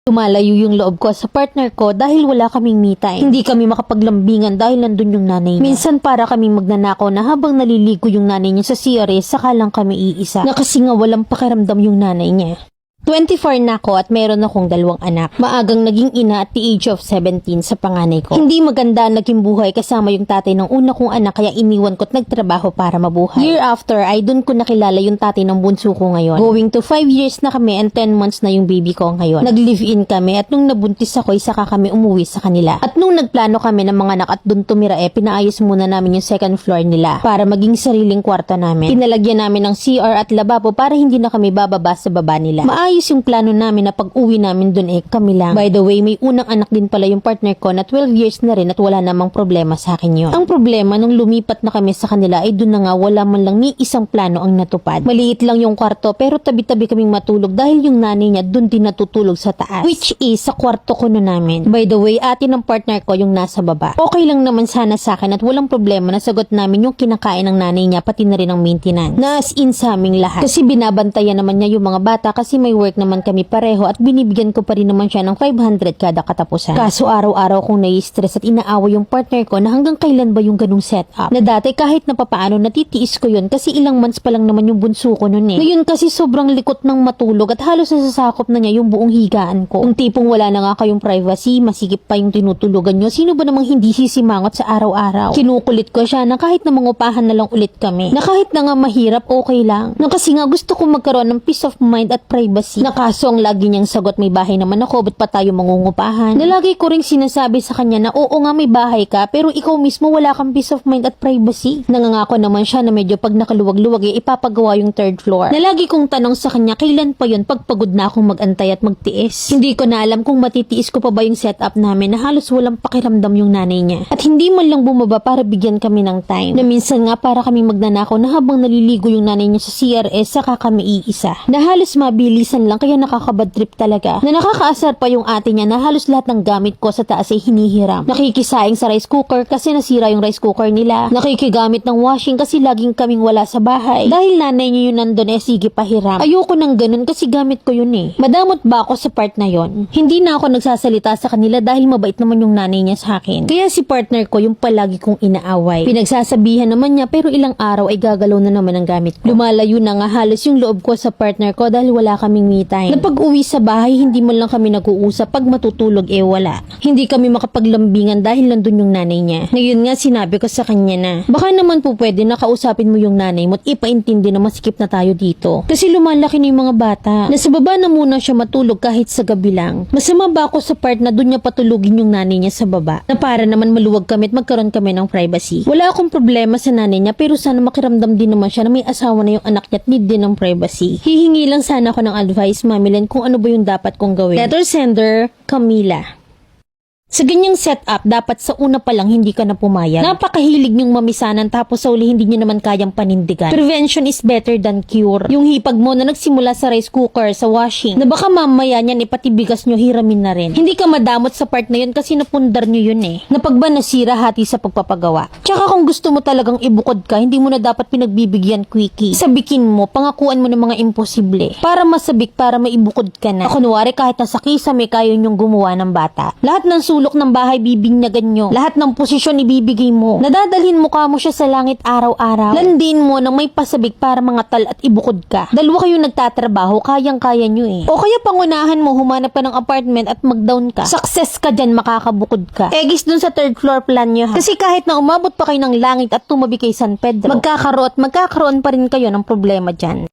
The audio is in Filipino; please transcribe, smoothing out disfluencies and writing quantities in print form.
Lumalayo yung loob ko sa partner ko dahil wala kaming me time. Hindi kami makapaglambingan dahil nandun yung nanay niya. Minsan para kaming magnanakaw na habang naliligo yung nanay niya sa CRS, saka lang kami iisa. Na kasi nga walang pakiramdam yung nanay niya. 24 na ako at meron akong 2 anak. Maagang naging ina at the age of 17 sa panganay ko. Hindi maganda ang naging buhay kasama yung tatay ng una kong anak kaya iniwan ko't nagtrabaho para mabuhay. Year after ay dun ko nakilala yung tatay ng bunso ko ngayon. Going to 5 years na kami and 10 months na yung baby ko ngayon. Nag-live-in kami at nung nabuntis ako ay saka kami umuwi sa kanila. At nung nagplano kami ng mga anak at dun tumira pinaayos muna namin yung second floor nila para maging sariling kwarto namin. Pinalagyan namin ng CR at lababo para hindi na kami bababa sa baba nila. Maayos yung plano namin na pag uwi namin dun kami lang. By the way, may unang anak din pala yung partner ko na 12 years na rin at wala namang problema sa akin yun. Ang problema nung lumipat na kami sa kanila ay dun na nga wala man lang ni isang plano ang natupad. Maliit lang yung kwarto pero tabi-tabi kaming matulog dahil yung nanay niya dun din natutulog sa taas. Which is sa kwarto ko na namin. By the way, ate ng partner ko yung nasa baba. Okay lang naman sana sa akin at walang problema na sagot namin yung kinakain ng nanay niya pati na rin ang maintenance. Na as in sa aming lahat. Kasi binabantayan naman niya yung mga bata kasi may work naman kami pareho at binibigyan ko pa rin naman siya ng 500 kada katapusan. Kaso araw-araw kong nai-stress at inaaway yung partner ko na hanggang kailan ba yung ganung setup. Na dati kahit napapaano natitiis ko yun kasi ilang months pa lang naman yung bunso ko nun Ngayon kasi sobrang likot ng matulog at halos nasasakop na niya yung buong higaan ko. Kung tipong wala na nga kayong privacy, masigip pa yung tinutulugan nyo, sino ba namang hindi sisimangot sa araw-araw? Kinukulit ko siya na kahit na mangupahan na lang ulit kami. Na kahit na nga mahirap, okay lang. Na kasi nga gusto kong magkaroon ng peace of mind at privacy. Na kaso ang lagi niyang sagot, may bahay naman ako, ba't pa tayo mangungupahan? Na lagi ko ring sinasabi sa kanya na oo nga may bahay ka, pero ikaw mismo wala kang peace of mind at privacy. Nangangako naman siya na medyo pag nakaluwag-luwag ipapagawa yung 3rd floor. Na lagi kong tanong sa kanya, kailan pa yun pagpagod na akong magantay at magtiis? Hindi ko na alam kung matitiis ko pa ba yung setup namin na halos walang pakiramdam yung nanay niya. At hindi man lang bumaba para bigyan kami ng time. Na minsan nga para kaming magnanakaw na habang naliligo yung nanay niya sa CRS, saka kami iisa. Na halos mabilisan lang kaya nakakabad trip talaga. Na nakakaasar pa yung ate niya na halos lahat ng gamit ko sa taas ay hinihiram. Nakikisaing sa rice cooker kasi nasira yung rice cooker nila. Nakikigamit ng washing kasi laging kaming wala sa bahay. Dahil nanay niya yung nandun sige pahiram. Ayoko nang ganun kasi gamit ko yun Madamot ba ako sa part na yon? Hindi na ako nagsasalita sa kanila dahil mabait naman yung nanay niya sa akin. Kaya si partner ko yung palagi kong inaaway. Pinagsasabihan naman niya pero ilang araw ay gagalaw na naman ang gamit ko. Lumalayo na nga halos yung loob ko sa partner ko dahil wala kaming me time. Na pag-uwi sa bahay, hindi man lang kami nag-uusap. Pag matutulog, wala. Hindi kami makapaglambingan dahil nandun yung nanay niya. Ngayon nga, sinabi ko sa kanya na, baka naman po pwede na kausapin mo yung nanay mo at ipaintindi na masikip na tayo dito. Kasi lumalaki na yung mga bata. Nasa baba na muna siya matulog kahit sa gabi lang. Masama ba ako sa part na dun niya patulugin yung nanay niya sa baba? Na para naman maluwag kami at magkaroon kami ng privacy. Wala akong problema sa nanay niya pero sana makiramdam din naman siya na may asawa na yung anak niya at need din ng privacy. Hihingi lang sana ako ng advice, Mami Len, kung ano ba yung dapat kong gawin. Letter sender, Camila. Sa ganyang setup, dapat sa una pa lang hindi ka na pumayag. Napakahilig niyong mamisanan tapos sa uli hindi niyo naman kayang panindigan. Prevention is better than cure. Yung hipag mo na nagsimula sa rice cooker, sa washing, na baka mamaya niyan pati bigas niyo hiramin na rin. Hindi ka madamot sa part na yun kasi napundar niyo yun Na pag ba nasira hati sa pagpapagawa. Tsaka kung gusto mo talagang ibukod ka, hindi mo na dapat pinagbibigyan quickie. Sabikin mo, pangakuan mo ng mga imposible. Para masabik, para maibukod ka na. Kunwari kahit nasa kisame kayo niyong gumawa ng bata. Lahat ng sulok ng bahay bibinyagan nyo. Lahat ng posisyon ibibigay mo. Nadadalhin mo kamo siya sa langit araw-araw. Landin mo nang may pasabik para mangatal at ibukod ka. Dalawa kayo nagtatrabaho, kayang-kaya nyo O kaya pangunahan mo, humanap ka ng apartment at mag-down ka. Success ka dyan, makakabukod ka. Egis dun sa 3rd floor plan nyo Kasi kahit na umabot pa kayo ng langit at tumabi kay San Pedro, magkakaroon pa rin kayo ng problema dyan.